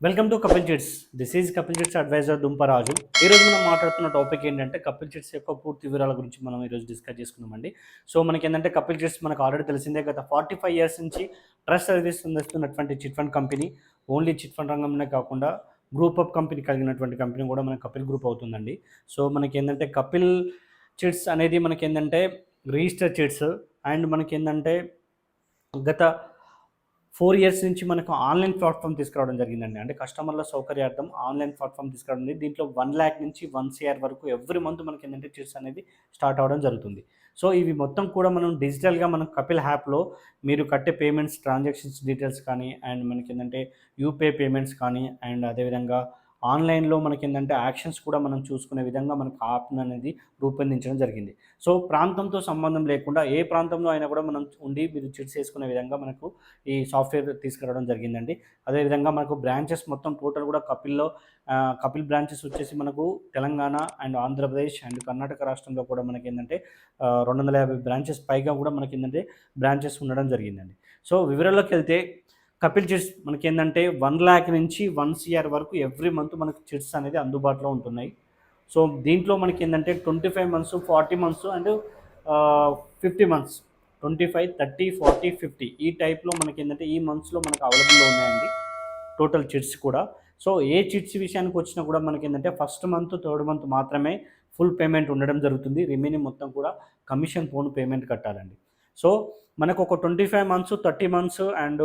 Welcome to Kapil chits. This is Kapil chits advisor Dumparaju. ఈరోజు మనం మాట్లాడుతున్న టాపిక్ ఏంటంటే కపిల్ చిట్స్ యొక్క పూర్తి వివరాల గురించి మనం ఈరోజు డిస్కస్ చేసుకుందామండి. సో మనకి ఏంటంటే కపిల్ చిట్స్ మనకు ఆల్రెడీ తెలిసిందే, గత 45 ఇయర్స్ నుంచి ట్రస్ట్ సర్వీస్ అందిస్తున్నటువంటి chit fund company. Only chit fund రంగంలోనే కాకుండా గ్రూప్ ఆఫ్ కంపెనీ కలిగినటువంటి కంపెనీ కూడా మన కపిల్ గ్రూప్ అవుతుందండి. సో మనకి ఏంటంటే కపిల్ చిట్స్ అనేది మనకి ఏంటంటే రిజిస్టర్ చిట్స్ అండ్ మనకి ఏంటంటే గత 4 ఇయర్స్ నుంచి మనకు ఆన్‌లైన్ ప్లాట్‌ఫార్మ్ తీసుకురావడం జరిగిందండి. అంటే కస్టమర్ల సౌకర్యార్థం ఆన్‌లైన్ ప్లాట్‌ఫార్మ్ తీసుకురావడం జరిగింది. దీంట్లో 1,00,000 నుంచి 1,00,000 వరకు ఎవ్రీ మంత్ మనకేంటంటే చిట్స్ అనేది స్టార్ట్ అవ్వడం జరుగుతుంది. సో ఇవి మొత్తం కూడా మనం డిజిటల్‌గా మనం కపిల్ యాప్‌లో మీరు కట్టే పేమెంట్స్, ట్రాన్సాక్షన్స్ డీటెయిల్స్ కానీ అండ్ మనకేంటంటే యూపీఐ పేమెంట్స్ కానీ అండ్ అదేవిధంగా ఆన్‌లైన్‌లో మనకేంటంటే యాక్షన్స్ కూడా మనం చూసుకునే విధంగా మనకు యాప్‌ననేది రూపొందించడం జరిగింది. సో ప్రాంతంతో సంబంధం లేకుండా ఏ ప్రాంతంలో అయినా కూడా మనం ఉండి మీరు చిట్స్ ఏసుకునే విధంగా మనకు ఈ సాఫ్ట్‌వేర్ తీసుకురావడం జరిగిందండి. అదేవిధంగా మనకు బ్రాంచెస్ మొత్తం టోటల్ కూడా కపిల్ బ్రాంచెస్ వచ్చేసి మనకు తెలంగాణ అండ్ ఆంధ్రప్రదేశ్ అండ్ కర్ణాటక రాష్ట్రంలో కూడా మనకేంటంటే 250 బ్రాంచెస్ పైగా కూడా మనకేంటంటే బ్రాంచెస్ ఉండడం జరిగిందండి. సో వివరాల్లోకెళ్తే కపిల్ చిట్స్ మనకేందంటే 1,00,000 నుంచి 1,00,000 వరకు ఎవ్రీ మంత్ మనకు చిట్స్ అనేది అందుబాటులో ఉంటున్నాయి. సో దీంట్లో మనకేందంటే 25 మంత్స్, 40 మంత్స్ అండ్ 50 మంత్స్. 25, 30, 40, 50 ఈ టైప్‌లో మనకేందంటే ఈ మంత్స్‌లో మనకు అవైలబుల్‌లో ఉన్నాయండి టోటల్ చిట్స్ కూడా. సో ఏ చిట్స్ విషయానికొచ్చినా కూడా మనకేందంటే ఫస్ట్ మంత్, థర్డ్ మంత్ మాత్రమే ఫుల్ పేమెంట్ ఉండడం జరుగుతుంది. రిమైనింగ్ మొత్తం కూడా కమిషన్ పోను పేమెంట్ కట్టాలండి. సో మనకొక 25 మంత్స్, 30 మంత్స్ అండ్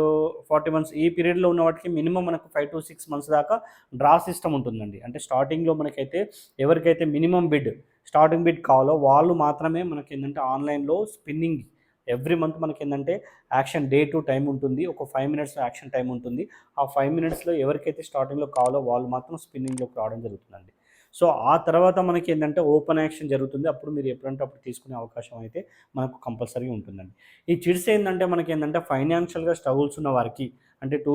40 మంత్స్ ఈ పీరియడ్‌లో ఉన్న వాటికి మినిమమ్ మనకు 5-6 మంత్స్ దాకా డ్రా సిస్టమ్ ఉంటుందండి. అంటే స్టార్టింగ్‌లో మనకైతే ఎవరికైతే మినిమమ్ బిడ్, స్టార్టింగ్ బిడ్ కావాలో వాళ్ళు మాత్రమే మనకేందంటే ఆన్‌లైన్‌లో స్పిన్నింగ్ ఎవ్రీ మంత్ మనకేందంటే యాక్షన్ డే టు టైమ్ ఉంటుంది. ఒక 5 మినిట్స్ యాక్షన్ టైమ్ ఉంటుంది. ఆ 5 మినిట్స్‌లో ఎవరికైతే స్టార్టింగ్‌లో కావాలో వాళ్ళు మాత్రం స్పిన్నింగ్‌లోకి రావడం జరుగుతుందండి. సో ఆ తర్వాత మనకేందంటే ఓపెన్ యాక్షన్ జరుగుతుంది. అప్పుడు మీరు ఎప్పుడంటే అప్పుడు తీసుకునే అవకాశం అయితే మనకు కంపల్సరీగా ఉంటుందండి. ఈ చిట్స్ ఏందంటే మనకేందంటే ఫైనాన్షియల్‌గా స్ట్రగుల్స్ ఉన్న వారికి, అంటే రూ. 2,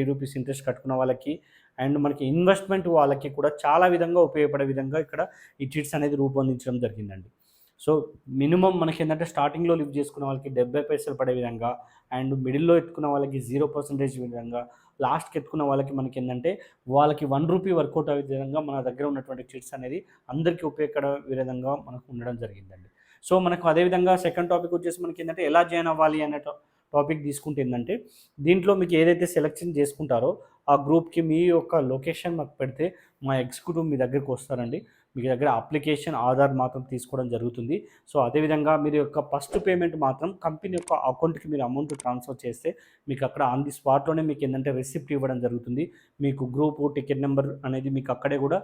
రూ. 3 ఇంట్రెస్ట్ కట్టుకున్న వాళ్ళకి అండ్ మనకి ఇన్వెస్ట్‌మెంట్ వాళ్ళకి కూడా చాలా విధంగా ఉపయోగపడే విధంగా ఇక్కడ ఈ చిట్స్ అనేది రూపొందించడం జరిగిందండి. సో మినిమమ్ మనకేందంటే స్టార్టింగ్‌లో లిఫ్ట్ చేసుకున్న వాళ్ళకి 70 పైసలు పడే విధంగా అండ్ మిడిల్‌లో ఎత్తుకున్న వాళ్ళకి 0% విధంగా, లాస్ట్‌కి ఎత్తుకున్న వాళ్ళకి మనకేందంటే వాళ్ళకి రూ. 1 వర్కౌట్ అయ్యే విధంగా మన దగ్గర ఉన్నటువంటి చిట్స్ అనేది అందరికీ ఉపయోగపడే విధంగా మనకు ఉండడం జరిగిందండి. సో మనకు అదేవిధంగా సెకండ్ టాపిక్ వచ్చేసి మనకేందంటే ఎలా జాయిన్ అవ్వాలి అనే టాపిక్ తీసుకుంటే ఏందంటే దీంట్లో మీకు ఏదైతే సెలెక్షన్ చేసుకుంటారో ఆ గ్రూప్‌కి మీ యొక్క లొకేషన్ మాకు పెడితే మా ఎగ్జిక్యూటివ్ మీ దగ్గరికి వస్తారండి. మీ దగ్గర అప్లికేషన్, ఆధార్ మాత్రం తీసుకోవడం జరుగుతుంది. సో అదేవిధంగా మీరు యొక్క ఫస్ట్ పేమెంట్ మాత్రం కంపెనీ యొక్క అకౌంట్‌కి మీరు అమౌంట్ ట్రాన్స్‌ఫర్ చేస్తే మీకు అక్కడ ఆన్ ది స్పాట్‌లోనే మీకు ఏందంటే రిసిప్ట్ ఇవ్వడం జరుగుతుంది. మీకు గ్రూపు, టికెట్ నెంబర్ అనేది మీకు అక్కడే కూడా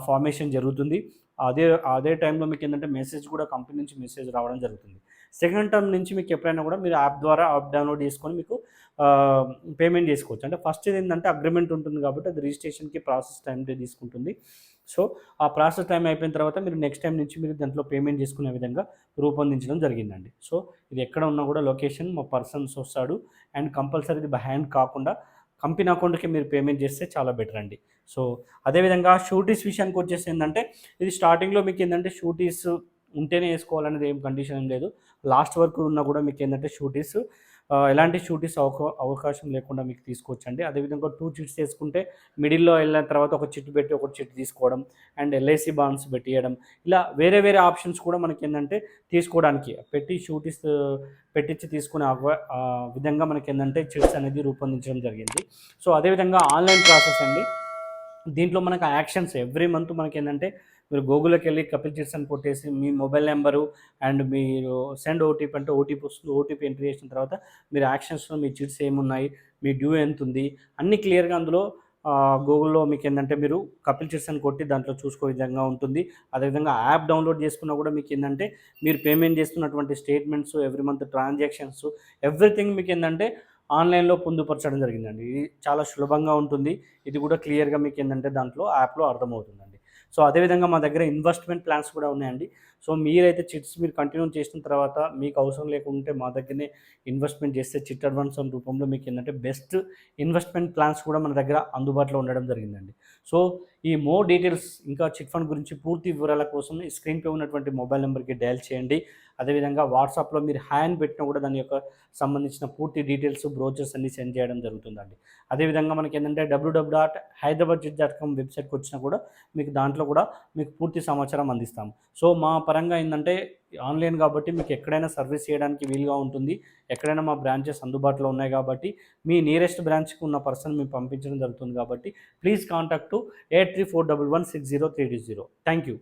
ఫార్మేషన్ జరుగుతుంది. అదే అదే టైంలో మీకు ఏందంటే మెసేజ్ కూడా కంపెనీ నుంచి మెసేజ్ రావడం జరుగుతుంది. సెకండ్ టర్మ్ నుంచి మీకు ఎప్పుడైనా కూడా మీరు యాప్ ద్వారా యాప్ డౌన్‌లోడ్ చేసుకొని మీకు పేమెంట్ చేసుకోవచ్చు. అంటే ఫస్ట్ ఏందంటే అగ్రీమెంట్ ఉంటుంది కాబట్టి అది రిజిస్ట్రేషన్‌కి ప్రాసెస్ టైం తీసుకుంటుంది. సో ఆ ప్రాసెస్ టైం అయిపోయిన తర్వాత మీరు నెక్స్ట్ టైం నుంచి మీరు దాంట్లో పేమెంట్ చేసుకునే విధంగా రూపొందించడం జరిగిందండి. సో ఇది ఎక్కడ ఉన్నా కూడా లొకేషన్ మా పర్సన్స్ వస్తాడు అండ్ కంపల్సరీ ఇది బై హ్యాండ్ కాకుండా కంపెనీ అకౌంట్‌కి మీరు పేమెంట్ చేస్తే చాలా బెటర్ అండి. సో అదేవిధంగా షూరిటీస్ విషయానికి వచ్చేసి ఏందంటే ఇది స్టార్టింగ్‌లో మీకు ఏందంటే షూరిటీస్ ఉంటేనే ఏసుకోవాలనేది ఏం కండిషన్ ఏం లేదు. లాస్ట్ వరకు ఉన్నా కూడా మీకు ఏందంటే షూరిటీస్ ఎలాంటి షూరిటీస్ అవకాశం లేకుండా మీకు తీసుకోవచ్చండి. అదేవిధంగా 2 చిట్స్ ఏసుకుంటే మిడిల్‌లో వెళ్ళిన తర్వాత ఒక చిట్ పెట్టి ఒక చిట్ తీసుకోవడం అండ్ ఎల్ఐసి బాండ్స్ పెట్టియడం, ఇలా వేరే వేరే ఆప్షన్స్ కూడా మనకేందంటే తీసుకోవడానికి పెట్టి షూరిటీస్ పెట్టించి తీసుకునే విధంగా మనకేందంటే చిట్స్ అనేది రూపొందించడం జరిగింది. సో అదేవిధంగా ఆన్‌లైన్ ప్రాసెస్ అండి. దీంట్లో మనకు యాక్షన్స్ ఎవ్రీ మంత్ మనకేందంటే మీరు గూగుల్‌లోకెళ్ళి కపిల్ చిట్స్ అని కొట్టేసి మీ మొబైల్ నంబరు అండ్ మీరు సెండ్ ఓటీపీ అంటే ఓటీపీ వస్తుంది. ఓటీపీ ఎంటర్ చేసిన తర్వాత మీరు యాక్షన్స్‌లో మీ చిట్స్ ఏమున్నాయి, మీ డ్యూ ఎంతుంది అన్నీ క్లియర్‌గా అందులో గూగుల్‌లో మీకేందంటే మీరు కపిల్ చిట్స్ అని కొట్టి దాంట్లో చూసుకో విధంగా ఉంటుంది. అదేవిధంగా యాప్ డౌన్‌లోడ్ చేసుకున్నా కూడా మీకేందంటే మీరు పేమెంట్ చేస్తున్నటువంటి statements, every month transactions everything మీకేందంటే ఆన్‌లైన్‌లో పొందుపరచడం జరిగిందండి. ఇది చాలా సులభంగా ఉంటుంది. ఇది కూడా క్లియర్‌గా మీకేందంటే దాంట్లో యాప్‌లో అర్థమవుతుందండి. సో అదేవిధంగా మా దగ్గర ఇన్వెస్ట్‌మెంట్ ప్లాన్స్ కూడా ఉన్నాయండి. సో మీరైతే చిట్స్ మీరు కంటిన్యూ చేసిన తర్వాత మీకు అవసరం లేకుంటే మా దగ్గరనే ఇన్వెస్ట్మెంట్ చేస్తే చిట్ అడ్వాన్స్ రూపంలో మీకు ఏంటంటే బెస్ట్ ఇన్వెస్ట్మెంట్ ప్లాన్స్ కూడా మన దగ్గర అందుబాటులో ఉండడం జరిగిందండి. సో ఈ మోర్ డీటెయిల్స్ ఇంకా చిట్ ఫండ్ గురించి పూర్తి వివరాల కోసం ఈ స్క్రీన్పై ఉన్నటువంటి మొబైల్ నెంబర్కి డయల్ చేయండి. అదేవిధంగా వాట్సాప్లో మీరు హ్యాండ్ పెట్టినా కూడా దాని యొక్క సంబంధించిన పూర్తి డీటెయిల్స్ బ్రోచర్స్ అన్ని సెండ్ చేయడం జరుగుతుందండి. అదేవిధంగా మనకి ఏంటంటే www.hyderabadjit.com వెబ్సైట్కి వచ్చినా కూడా మీకు దాంట్లో కూడా మీకు పూర్తి సమాచారం అందిస్తాం. సో మా పరంగా ఏంటంటే ఆన్లైన్ కాబట్టి మీకు ఎక్కడైనా సర్వీస్ చేయడానికి వీలుగా ఉంటుంది. ఎక్కడైనా మా బ్రాంచెస్ అందుబాటులో ఉన్నాయి కాబట్టి మీ నియరెస్ట్ బ్రాంచ్కి ఉన్న పర్సన్ మేము పంపించడం జరుగుతుంది కాబట్టి ప్లీజ్ కాంటాక్ట్ 8341160320. Thank you.